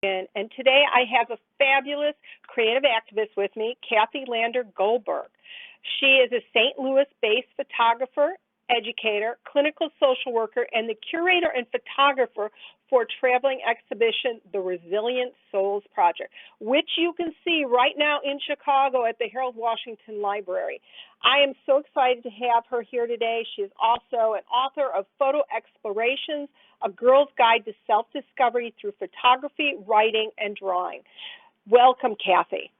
And today I have a fabulous creative activist with me, Cathy Goldberg. She is a St. Louis-based photographer, educator, clinical social worker, and the curator and photographer for traveling exhibition, The Resilient Souls Project, which you can see right now in Chicago at the Harold Washington Library. I am so excited to have her here today. She is also an author of Photo Explorations, A Girl's Guide to Self-Discovery Through Photography, Writing, and Drawing. Welcome, Cathy.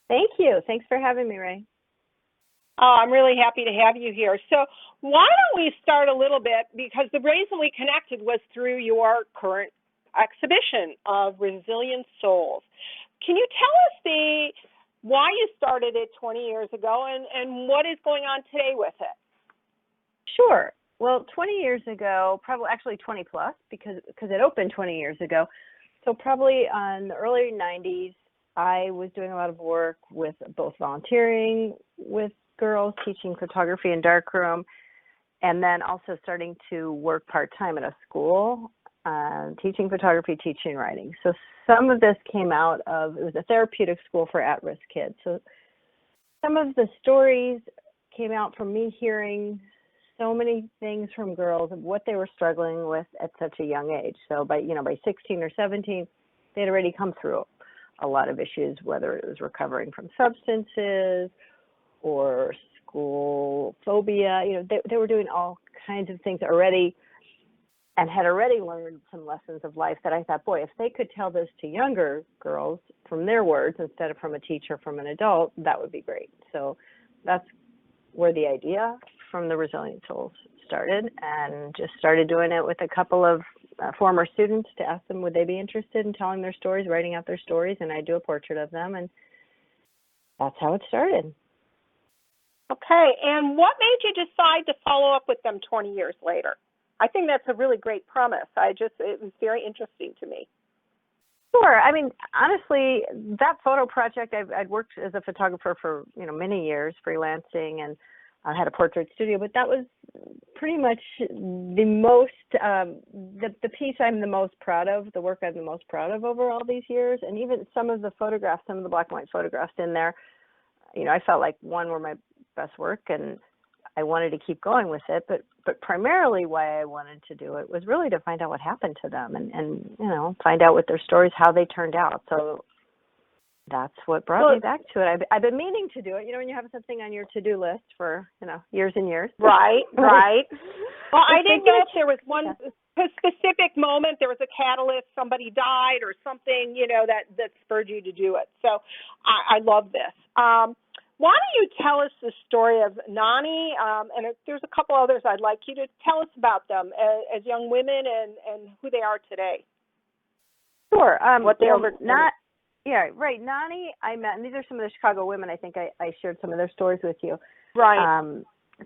Thank you. Thanks for having me, Ray. Oh, I'm really happy to have you here. So why don't we start a little bit, because the reason we connected was through your current exhibition of Resilient Souls. Can you tell us why you started it 20 years ago and what is going on today with it? Sure. Well, 20 years ago, probably actually 20 plus, because it opened 20 years ago. So probably in the early 90s, I was doing a lot of work with both volunteering with girls, teaching photography in darkroom, and then also starting to work part-time at a school, teaching photography, teaching writing. So some of this came out of, it was a therapeutic school for at-risk kids. So some of the stories came out from me hearing so many things from girls of what they were struggling with at such a young age. So by 16 or 17, they'd already come through a lot of issues, whether it was recovering from substances or school phobia. They were doing all kinds of things already and had already learned some lessons of life that I thought, boy, if they could tell this to younger girls from their words instead of from a teacher, from an adult, that would be great. So that's where the idea from the Resilient Souls started, and just started doing it with a couple of former students to ask them would they be interested in telling their stories, writing out their stories, and I do a portrait of them, and that's how it started. Okay, and what made you decide to follow up with them 20 years later? I think that's a really great premise. It was very interesting to me. Sure. I mean, honestly, that photo project, I'd worked as a photographer for, many years, freelancing, and I had a portrait studio, but that was pretty much the most, the piece I'm the most proud of, the work I'm the most proud of over all these years. And even some of the photographs, some of the black and white photographs in there, I felt like one were my best work, and I wanted to keep going with it, but primarily why I wanted to do it was really to find out what happened to them and find out what their stories, how they turned out. So that's what brought me back to it. I've been meaning to do it, when you have something on your to-do list for, years and years. Right. Well, I didn't know if there was one specific moment, there was a catalyst, somebody died or something, that spurred you to do it. So I love this. Why don't you tell us the story of Nani, and there's a couple others I'd like you to tell us about them as young women and who they are today. Sure. What they overcame. Yeah, right. Nani, I met, and these are some of the Chicago women. I think I shared some of their stories with you. Right.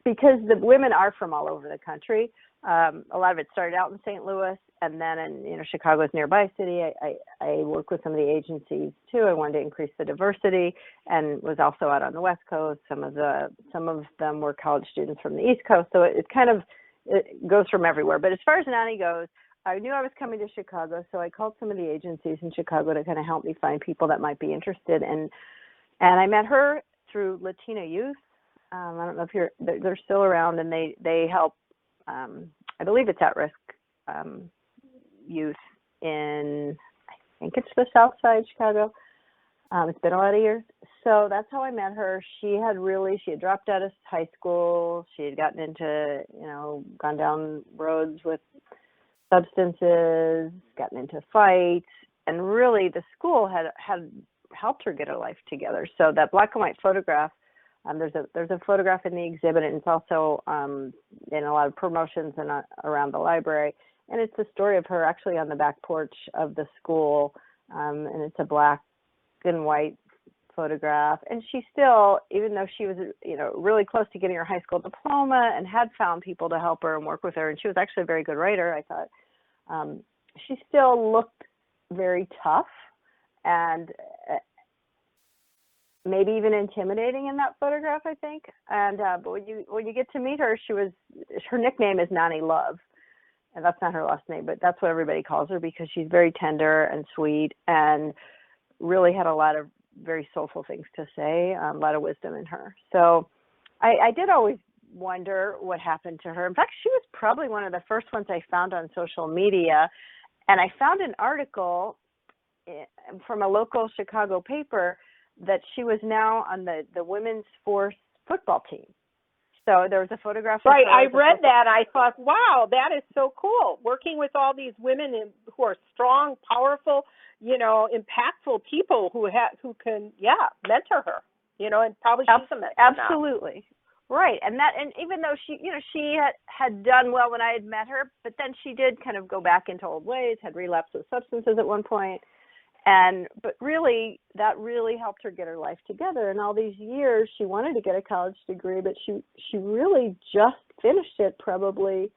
Because the women are from all over the country. A lot of it started out in St. Louis, and then in Chicago's nearby city. I work with some of the agencies too. I wanted to increase the diversity, and was also out on the West Coast. Some of them were college students from the East Coast. So it goes from everywhere. But as far as Nani goes, I knew I was coming to Chicago, so I called some of the agencies in Chicago to kind of help me find people that might be interested. And I met her through Latina Youth. I don't know if they're still around, and they help. I believe it's at-risk youth in, I think it's the South Side, Chicago. It's been a lot of years. So that's how I met her. She had dropped out of high school. She had gotten into, gone down roads with substances, gotten into fights, and really the school had helped her get her life together. So that black and white photograph, there's a photograph in the exhibit, and it's also in a lot of promotions and around the library. And it's the story of her actually on the back porch of the school, and it's a black and white photograph. And she still, even though she was, really close to getting her high school diploma and had found people to help her and work with her, and she was actually a very good writer, I thought, she still looked very tough and maybe even intimidating in that photograph, I think. And but when you get to meet her, her nickname is Nani Love, and that's not her last name, but that's what everybody calls her because she's very tender and sweet and really had a lot of very soulful things to say, a lot of wisdom in her. So I did always wonder what happened to her. In fact, she was probably one of the first ones I found on social media, and I found an article from a local Chicago paper that she was now on the women's force football team. So there was a photograph of Right, her. I read that. I thought, wow, that is so cool. Working with all these women who are strong, powerful, impactful people who can, mentor her, and probably she's a mentor Absolutely. Now. Right. And even though she had done well when I had met her, but then she did kind of go back into old ways, had relapsed with substances at one point. But really, that really helped her get her life together. And all these years, she wanted to get a college degree, but she really just finished it probably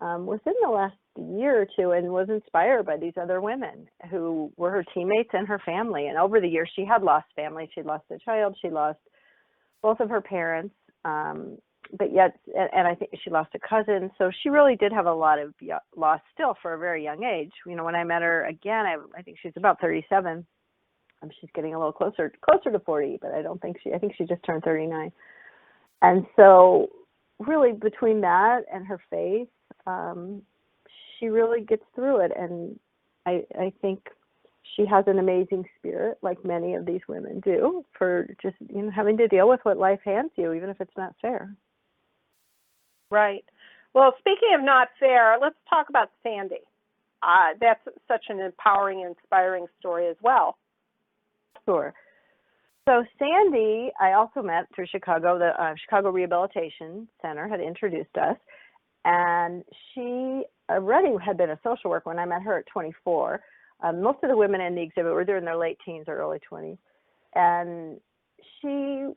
within the last year or two, and was inspired by these other women who were her teammates and her family. And over the years, she had lost family. She lost a child. She lost both of her parents. But yet, and I think she lost a cousin. So she really did have a lot of loss still for a very young age. When I met her again, I think she's about 37. She's getting a little closer to 40, but I think she just turned 39. And so really between that and her faith, she really gets through it. And I think she has an amazing spirit, like many of these women do, for just having to deal with what life hands you, even if it's not fair. Right. Well, speaking of not fair, let's talk about Sandy. That's such an empowering and inspiring story as well. Sure. So Sandy, I also met through Chicago. The Chicago Rehabilitation Center had introduced us, and she already had been a social worker when I met her at 24. Most of the women in the exhibit were in their late teens or early 20s, and she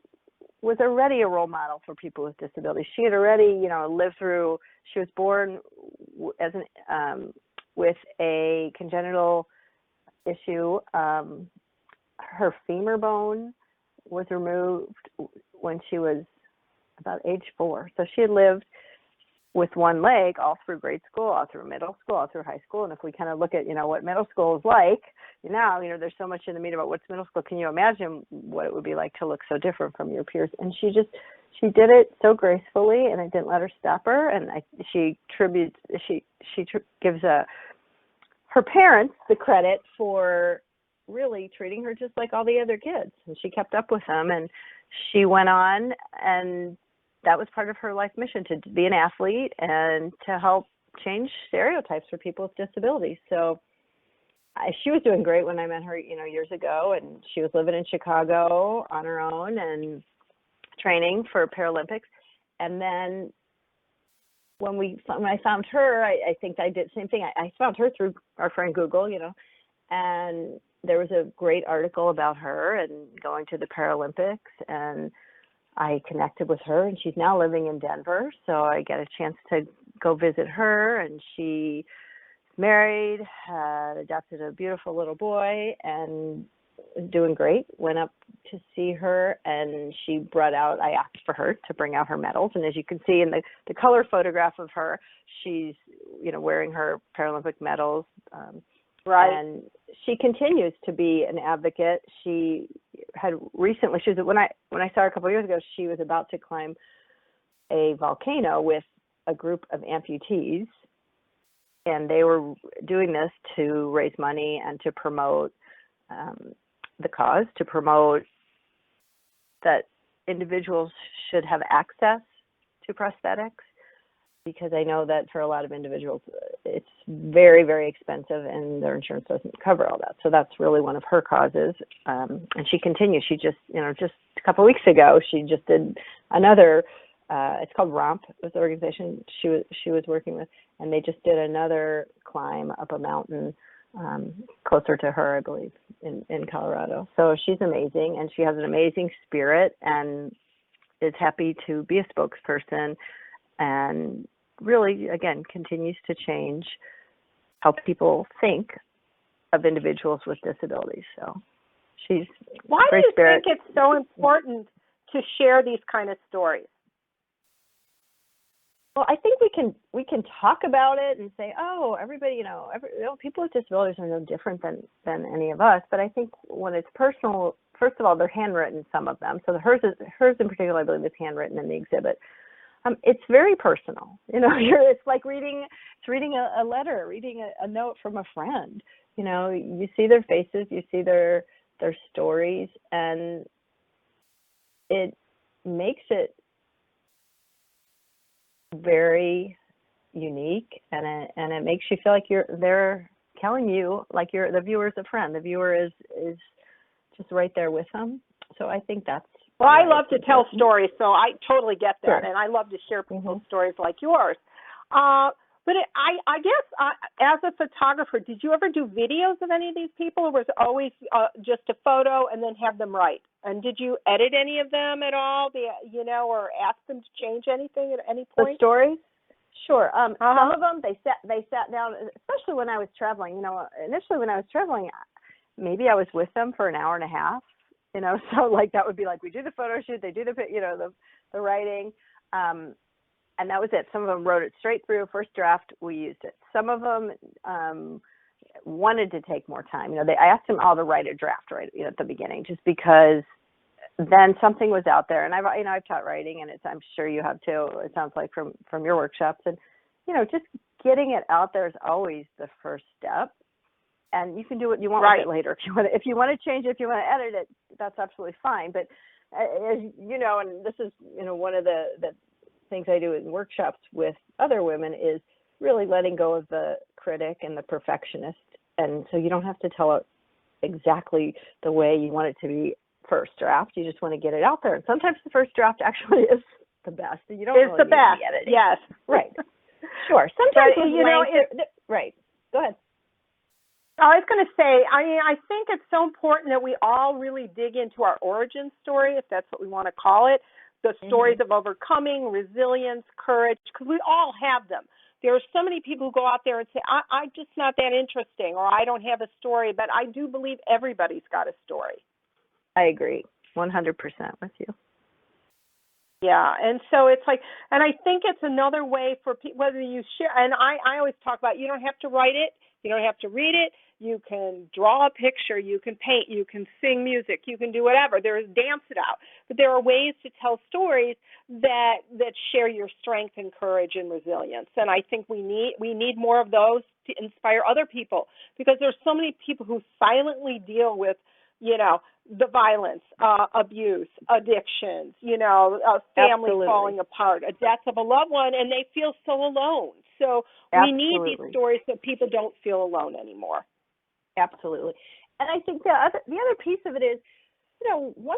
was already a role model for people with disabilities. She had already, lived through. She was born with a congenital issue. Her femur bone was removed when she was about age 4. So she had lived with one leg all through grade school, all through middle school, all through high school. And if we kind of look at, what middle school is like now, there's so much in the media about what's middle school. Can you imagine what it would be like to look so different from your peers? And she did it so gracefully, and I didn't let her stop her. And she gives her parents the credit for really treating her just like all the other kids. And she kept up with them, and she went on, and that was part of her life mission, to be an athlete and to help change stereotypes for people with disabilities. So she was doing great when I met her, years ago, and she was living in Chicago on her own and training for Paralympics. And then when I found her, I think I did the same thing. I found her through our friend Google, and there was a great article about her and going to the Paralympics, and I connected with her, and she's now living in Denver. So I get a chance to go visit her, and she married, had adopted a beautiful little boy, and was doing great. Went up to see her, and I asked for her to bring out her medals. And as you can see in the color photograph of her, she's, wearing her Paralympic medals. Right. And she continues to be an advocate. She had recently, when I saw her a couple of years ago, she was about to climb a volcano with a group of amputees, and they were doing this to raise money and to promote the cause, to promote that individuals should have access to prosthetics, because I know that for a lot of individuals, it's very, very expensive, and their insurance doesn't cover all that. So that's really one of her causes. And she continues. She just a couple of weeks ago, she just did another, it's called ROMP, was the organization she was working with, and they just did another climb up a mountain closer to her, I believe, in Colorado. So she's amazing, and she has an amazing spirit, and is happy to be a spokesperson, and really, again, continues to change how people think of individuals with disabilities. So she's Why great do you spirit. think it's so important to share these kind of stories? Well, I think we can talk about it and say, oh, everybody, people with disabilities are no different than any of us. But I think when it's personal, first of all, they're handwritten, some of them. So hers in particular, I believe, is handwritten in the exhibit. It's very personal. It's like reading a letter, reading a note from a friend. You see their faces, you see their stories, and it makes it very unique, and it makes you feel like they're telling you, like the viewer is a friend. The viewer is just right there with them. So I think that's. Well, I love to tell stories, so I totally get that, Sure. and I love to share people's stories like yours. But I guess as a photographer, did you ever do videos of any of these people, or was it always just a photo and then have them write? And did you edit any of them at all, or ask them to change anything at any point? The stories? Sure. Some of them, they sat down, especially when I was traveling. Initially when I was traveling, maybe I was with them for an hour and a half. So like that would be like we do the photo shoot, they do the writing, and that was it. Some of them wrote it straight through. First draft, we used it. Some of them wanted to take more time. I asked them all to write a draft right at the beginning, just because then something was out there. And I've taught writing, and I'm sure you have too. It sounds like from your workshops, and just getting it out there is always the first step. And you can do what you want with it later. If you want to change it, if you want to edit it, that's absolutely fine. But as you know, and this is one of the things I do in workshops with other women is really letting go of the critic and the perfectionist. And so you don't have to tell it exactly the way you want it to be first draft. You just want to get it out there. And sometimes the first draft actually is the best. You don't really need the editing. Yes. Right. Sure. Sometimes right. Go ahead. I was going to say, I think it's so important that we all really dig into our origin story, if that's what we want to call it, the stories of overcoming, resilience, courage, because we all have them. There are so many people who go out there and say, I'm just not that interesting, or I don't have a story, but I do believe everybody's got a story. I agree 100% with you. Yeah, and so it's like, and I think it's another way for people, whether you share, and I always talk about, you don't have to write it, you don't have to read it, you can draw a picture, you can paint, you can sing music, you can do whatever, dance it out, but there are ways to tell stories that share your strength and courage and resilience, and I think we need more of those to inspire other people, because there's so many people who silently deal with the violence, abuse, addictions, family falling apart, a death of a loved one, and they feel so alone. So we need these stories so people don't feel alone anymore. Absolutely. And I think the other piece of it is, one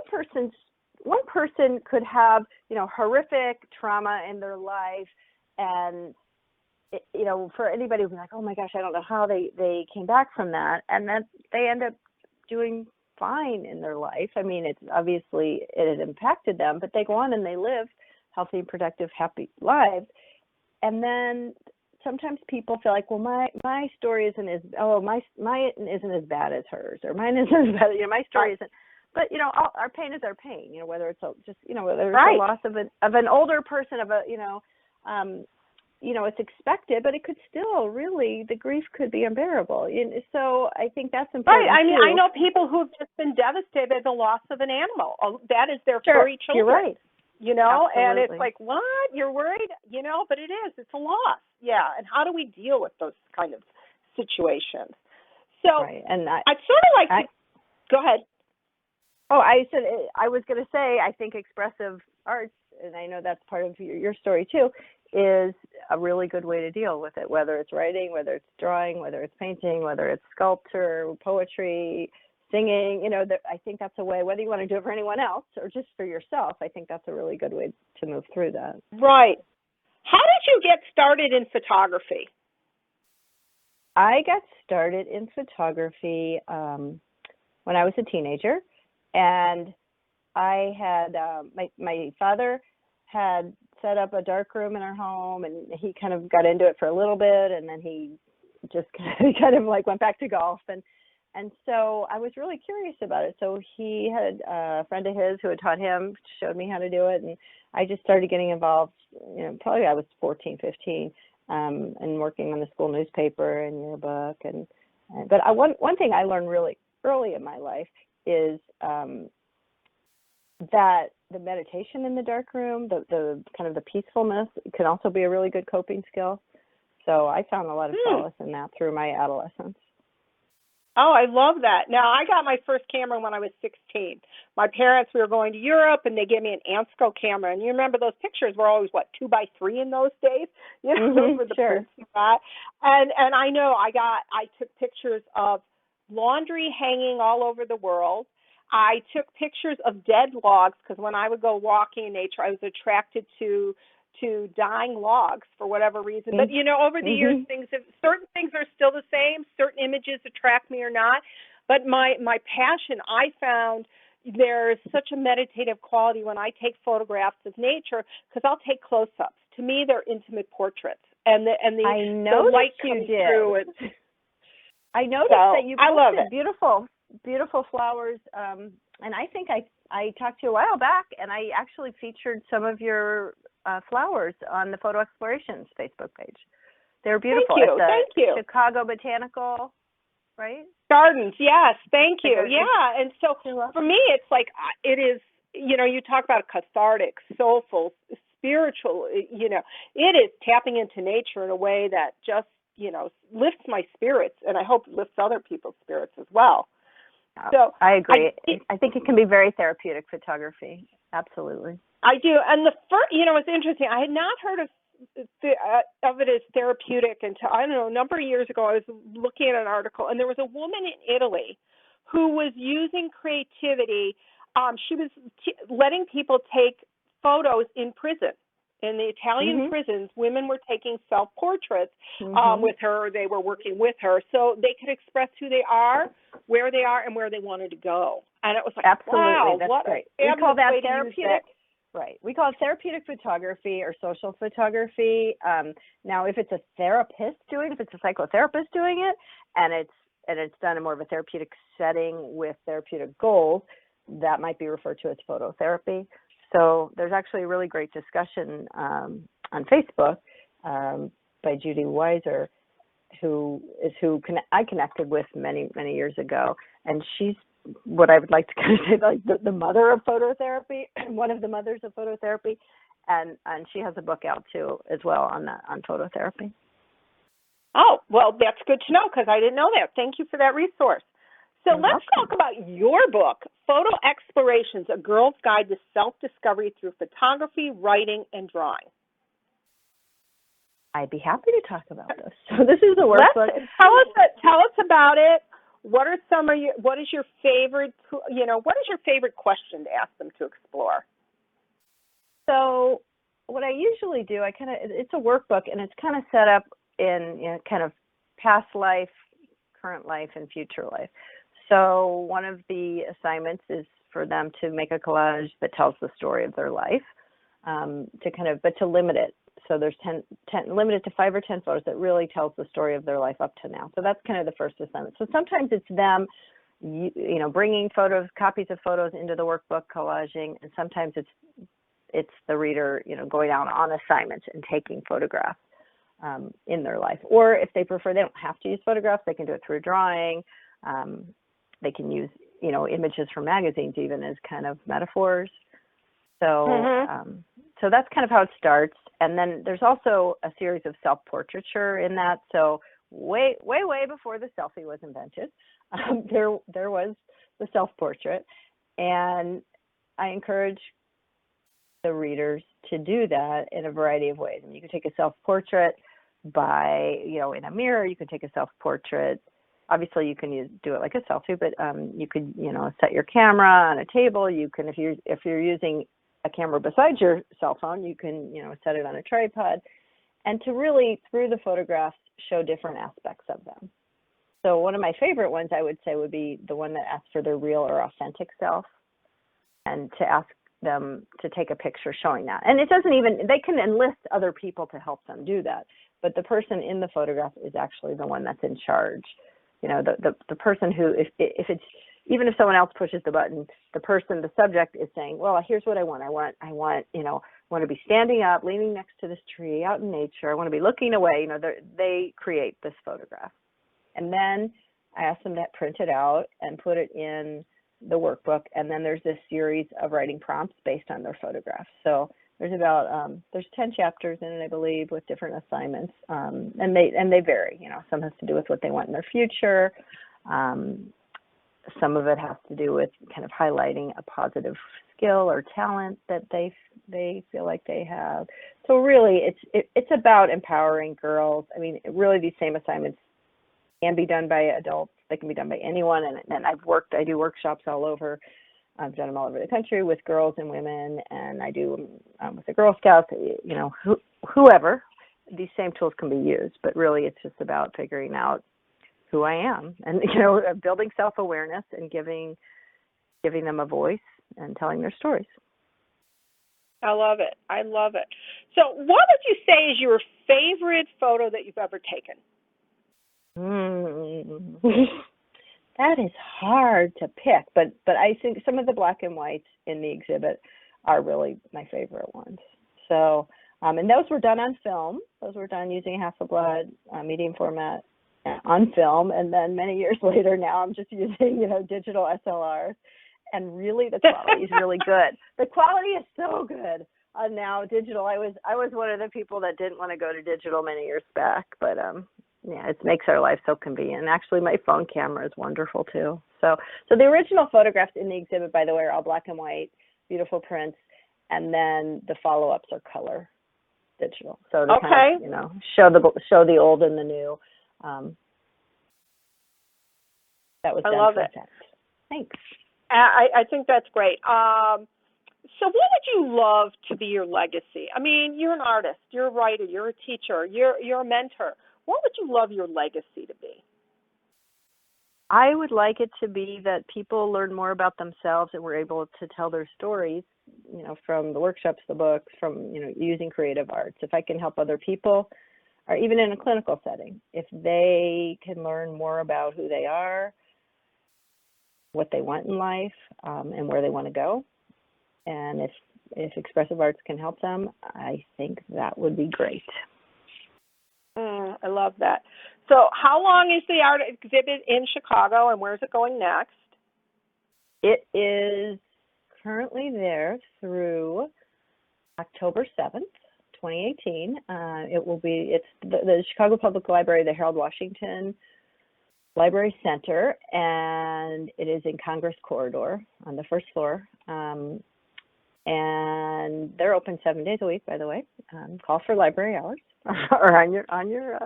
person could have, horrific trauma in their life, and for anybody who's like, oh my gosh, I don't know how they came back from that, and then they end up doing fine in their life. I mean, it's obviously it has impacted them, but they go on and they live healthy, productive, happy lives. And then sometimes people feel like, well, my story isn't mine isn't as bad as hers, or mine isn't as bad. My story isn't. But our pain is our pain. Whether it's whether it's a loss of an older person, it's expected, but it could still really, the grief could be unbearable. So I think that's important. Right. I mean, too. I know people who've just been devastated by the loss of an animal. That is their furry children. You're right. Absolutely. And it's like, what? You're worried? But it is. It's a loss. Yeah. And how do we deal with those kind of situations? So right. And I'd sort of like to go ahead. Oh, I was going to say, I think expressive arts, and I know that's part of your story too, is a really good way to deal with it, whether it's writing, whether it's drawing, whether it's painting, whether it's sculpture, poetry, singing. I think that's a way, whether you want to do it for anyone else or just for yourself, I think that's a really good way to move through that. Right. How did you get started in photography? I got started in photography when I was a teenager, and I had my father had set up a dark room in our home, and he kind of got into it for a little bit, and then he just kind of like went back to golf, and And so I was really curious about it. So he had a friend of his who had taught him, showed me how to do it, and I just started getting involved, probably I was 14, 15, and working on the school newspaper and yearbook. But one thing I learned really early in my life is that the meditation in the dark room, the kind of the peacefulness, can also be a really good coping skill. So I found a lot of solace in that through my adolescence. Oh, I love that. Now, I got my first camera when I was 16. My parents, we were going to Europe, and they gave me an Ansco camera. And you remember those pictures were always, 2x3 in those days? Those were the prints you got. And I know I took pictures of laundry hanging all over the world. I took pictures of dead logs because when I would go walking in nature, I was attracted to dying logs for whatever reason. But, over the years, certain things are still the same. Certain images attract me or not. But my passion, I found there's such a meditative quality when I take photographs of nature because I'll take close-ups. To me, they're intimate portraits. And the light comes through. I noticed that you posted beautiful flowers. And I think I talked to you a while back, and I actually featured some of your flowers on the Photo Explorations Facebook page. They're beautiful. Thank you. Chicago Botanical, right? Gardens, yes. Thank you. Yeah. And so for me, it's like it is, you talk about cathartic, soulful, spiritual, it is tapping into nature in a way that just, lifts my spirits, and I hope lifts other people's spirits as well. So I agree. I think it can be very therapeutic, photography. Absolutely. I do. And the first, it's interesting. I had not heard of it as therapeutic until, I don't know, a number of years ago. I was looking at an article, and there was a woman in Italy who was using creativity. She was letting people take photos in prison. In the Italian prisons, women were taking self-portraits with her. They were working with her so they could express who they are, where they are, and where they wanted to go. And it was like, absolutely, wow, that's what great. We call that therapeutic. Right. We call it therapeutic photography or social photography. Now, if it's a therapist doing it, if it's a psychotherapist doing it, and it's done in more of a therapeutic setting with therapeutic goals, that might be referred to as phototherapy. So there's actually a really great discussion on Facebook by Judy Weiser, who I connected with many years ago, and she's what I would like to kind of say like the mother of phototherapy, one of the mothers of phototherapy, and she has a book out too as well on phototherapy. Oh, well, that's good to know because I didn't know that. Thank you for that resource. So let's talk about your book, Photo Explorations, A Girl's Guide to Self-Discovery Through Photography, Writing, and Drawing. I'd be happy to talk about this. So this is a workbook. Tell us about it. What is your favorite question to ask them to explore? So what I usually do, it's a workbook, and it's kind of set up in kind of past life, current life, and future life. So one of the assignments is for them to make a collage that tells the story of their life, but to limit it. So there's 10 limited to 5 or 10 photos that really tells the story of their life up to now. So that's kind of the first assignment. So sometimes it's them, bringing copies of photos into the workbook, collaging, and sometimes it's the reader, going out on assignments and taking photographs in their life. Or if they prefer, they don't have to use photographs. They can do it through drawing. They can use, images from magazines even as kind of metaphors. So, so that's kind of how it starts. And then there's also a series of self-portraiture in that. So way before the selfie was invented, there was the self-portrait. And I encourage the readers to do that in a variety of ways. I mean, you can take a self-portrait by, in a mirror. You can take a self-portrait. Obviously, you can do it like a selfie, but you could, set your camera on a table. You can, if you're using a camera besides your cell phone, you can, set it on a tripod, and to really, through the photographs, show different aspects of them. So one of my favorite ones, I would say, would be the one that asks for their real or authentic self, and to ask them to take a picture showing that. And it doesn't even, they can enlist other people to help them do that, but the person in the photograph is actually the one that's in charge. the person who, if it's, even if someone else pushes the button, the subject is saying, well, here's what I want. I want, want to be standing up, leaning next to this tree out in nature. I want to be looking away. They create this photograph. And then I ask them to print it out and put it in the workbook. And then there's this series of writing prompts based on their photographs. So there's about, there's 10 chapters in it, I believe, with different assignments. And they vary. Some has to do with what they want in their future. Some of it has to do with kind of highlighting a positive skill or talent that they feel like they have. So really, it's about empowering girls. I mean, really, these same assignments can be done by adults. They can be done by anyone. And I do workshops all over. I've done them all over the country with girls and women, and I do with the Girl Scouts. Whoever. These same tools can be used, but really, it's just about figuring out who I am, and building self-awareness and giving them a voice and telling their stories. I love it. I love it. So what would you say is your favorite photo that you've ever taken? That is hard to pick, but I think some of the black and whites in the exhibit are really my favorite ones. So, and those were done on film. Those were done using Hasselblad medium format on film, and then many years later now I'm just using digital SLRs, and really the quality is really good. The quality is so good now digital. I was one of the people that didn't want to go to digital many years back, but it makes our life so convenient. And actually my phone camera is wonderful too. So the original photographs in the exhibit, by the way, are all black and white, beautiful prints, and then the follow-ups are color digital. So to kind of, show the old and the new. That was done. I love it. Thanks. I think that's great. So what would you love to be your legacy? I mean, you're an artist, you're a writer, you're a teacher, you're a mentor. What would you love your legacy to be? I would like it to be that people learn more about themselves and were able to tell their stories, from the workshops, the books, from, using creative arts. If I can help other people, or even in a clinical setting, if they can learn more about who they are, what they want in life, and where they want to go, and if expressive arts can help them, I think that would be great. I love that. So how long is the art exhibit in Chicago, and where's it going next? It is currently there through October 7th. 2018. It's the Chicago Public Library, the Harold Washington Library Center, and it is in Congress Corridor on the first floor. And they're open 7 days a week, by the way. Call for library hours or on your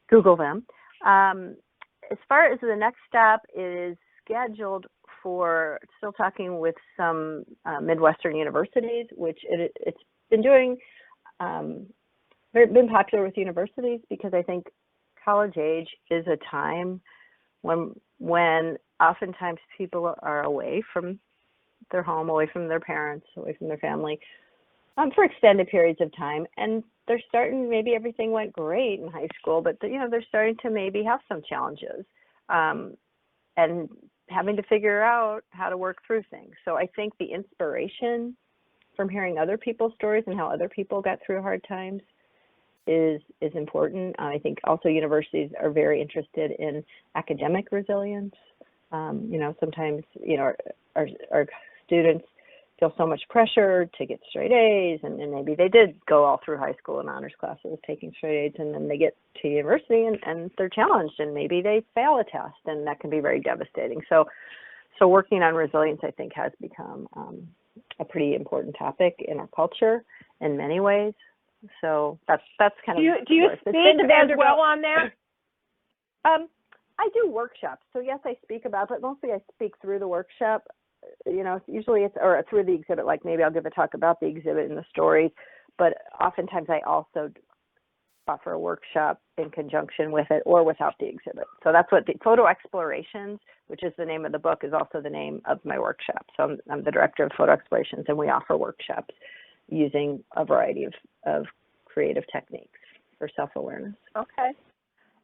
Google them. As far as the next step, it is scheduled for, still talking with some Midwestern universities, which it's been doing. Been popular with universities because I think college age is a time when oftentimes people are away from their home, away from their parents, away from their family for extended periods of time, and they're starting, maybe everything went great in high school, but they're starting to maybe have some challenges and having to figure out how to work through things. So I think the inspiration from hearing other people's stories and how other people got through hard times is important. I think also universities are very interested in academic resilience. Sometimes our students feel so much pressure to get straight A's, and maybe they did go all through high school in honors classes taking straight A's, and then they get to university and they're challenged, and maybe they fail a test, and that can be very devastating. So working on resilience, I think, has become a pretty important topic in our culture in many ways. So that's kind of. Do you speak as well on that? I do workshops. So yes, I speak about it, but mostly I speak through the workshop. Usually it's or through the exhibit. Like maybe I'll give a talk about the exhibit and the stories, but oftentimes I also offer a workshop in conjunction with it or without the exhibit. So that's what the Photo Explorations, which is the name of the book, is also the name of my workshop. So I'm the director of Photo Explorations, and we offer workshops using a variety of creative techniques for self-awareness. Okay.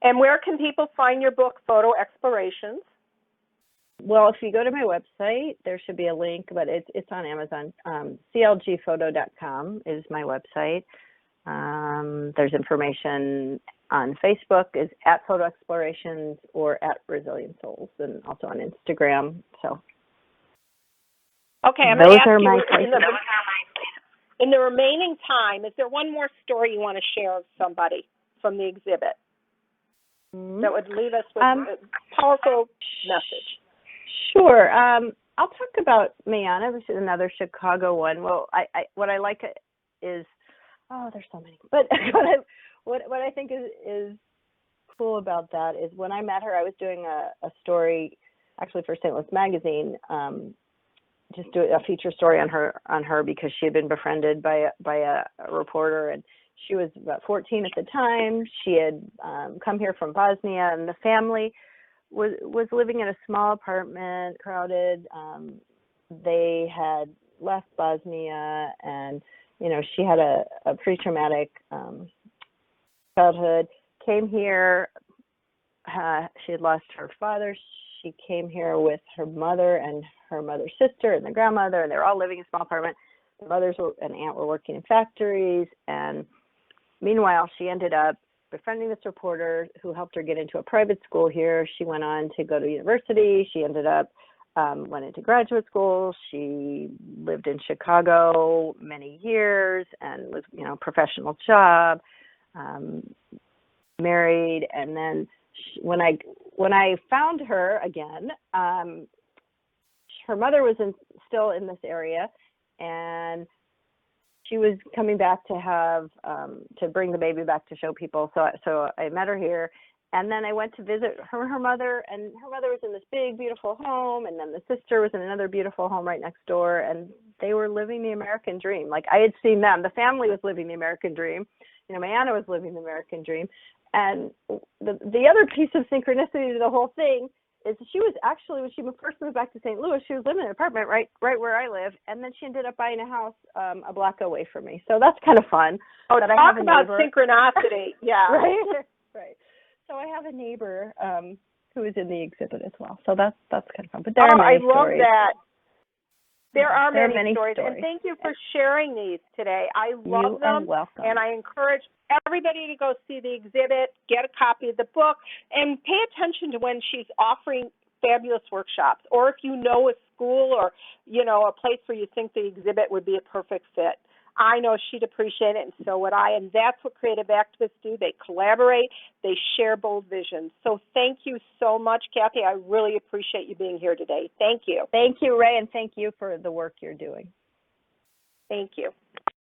And where can people find your book, Photo Explorations? Well, if you go to my website, there should be a link, but it's on Amazon. clgphoto.com is my website. There's information on Facebook is at Photo Explorations or at Resilient Souls, and also on Instagram. So okay, I'm those going to are ask my you places. in the remaining time, is there one more story you want to share of somebody from the exhibit that would leave us with a powerful message? Sure. I'll talk about Mayana, which is another Chicago one. Well, what I like is, there's so many. But what I think is cool about that is when I met her, I was doing a story, actually for St. Louis Magazine, just do a feature story on her because she had been befriended by a reporter, and she was about 14 at the time. She had come here from Bosnia, and the family was living in a small apartment, crowded. They had left Bosnia, and she had a pretty traumatic childhood. Came here. She had lost her father. She came here with her mother and her mother's sister and the grandmother, and they were all living in a small apartment. The mothers and aunt were working in factories, and meanwhile, she ended up befriending this reporter who helped her get into a private school here. She went on to go to university. She ended up went into graduate school. She lived in Chicago many years and was, professional job, married. And then when I found her again, her mother was still in this area, and she was coming back to have to bring the baby back to show people. So I met her here, and then I went to visit her mother, and her mother was in this big, beautiful home, and then the sister was in another beautiful home right next door, and they were living the American dream. Like, I had seen them. The family was living the American dream. Mayana was living the American dream. And the other piece of synchronicity to the whole thing is she was actually, when she first moved back to St. Louis, she was living in an apartment right where I live, and then she ended up buying a house a block away from me. So that's kind of fun. Oh, talk about synchronicity. Yeah. Right. So I have a neighbor who is in the exhibit as well. So that's kind of fun. But there are many stories. I love that. There are many stories, and thank you for sharing these today. I love them, are welcome. And I encourage everybody to go see the exhibit, get a copy of the book, and pay attention to when she's offering fabulous workshops, or if you know a school or, a place where you think the exhibit would be a perfect fit. I know she'd appreciate it, and so would I, and that's what creative activists do. They collaborate, they share bold visions. So thank you so much, Cathy. I really appreciate you being here today. Thank you. Thank you, Ray, and thank you for the work you're doing. Thank you.